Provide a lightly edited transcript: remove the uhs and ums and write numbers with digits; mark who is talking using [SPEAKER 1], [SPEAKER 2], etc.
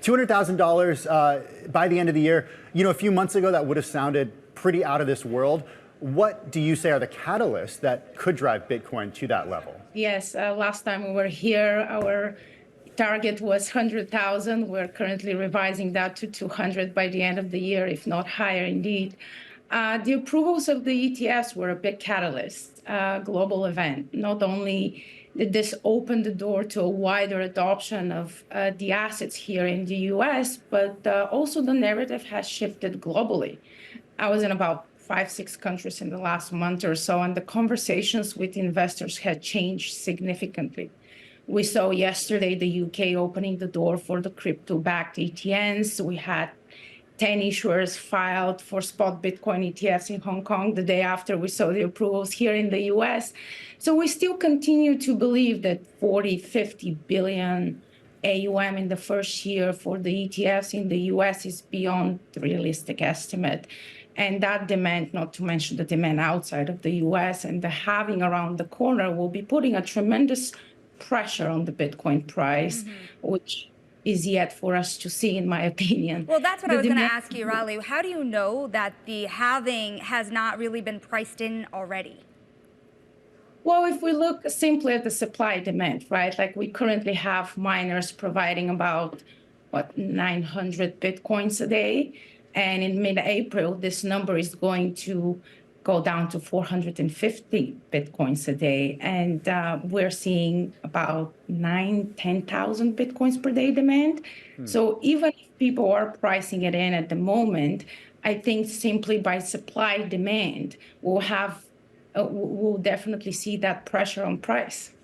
[SPEAKER 1] $200,000 by the end of the year. You know, a few months ago, that would have sounded pretty out of this world. What do you say are the catalysts that could drive Bitcoin to that level?
[SPEAKER 2] Yes, last time we were here, our target was 100,000. We're currently revising that to 200 by the end of the year, if not higher indeed. The approvals of the ETFs were a big catalyst, global event. Not only did this open the door to a wider adoption of the assets here in the US, but also the narrative has shifted globally. I was in about 5-6 countries in the last month or so, and the conversations with investors had changed significantly. We saw yesterday the UK opening the door for the crypto-backed ETNs. We had 10 issuers filed for spot Bitcoin ETFs in Hong Kong the day after we saw the approvals here in the US. So we still continue to believe that 40, 50 billion AUM in the first year for the ETFs in the US is beyond the realistic estimate. And that demand, not to mention the demand outside of the US and the halving around the corner, will be putting a tremendous pressure on the Bitcoin price, which is yet for us to see, in my opinion.
[SPEAKER 3] Well, that's what I was going to ask you, Rali. How do you know that the halving has not really been priced in already?
[SPEAKER 2] Well, if we look simply at the supply demand, right? Like we currently have miners providing about, 900 Bitcoins a day. And in mid-April, this number is going to go down to 450 Bitcoins a day. And we're seeing about 10,000 Bitcoins per day demand. So even if people are pricing it in at the moment, I think simply by supply demand, we'll definitely see that pressure on price.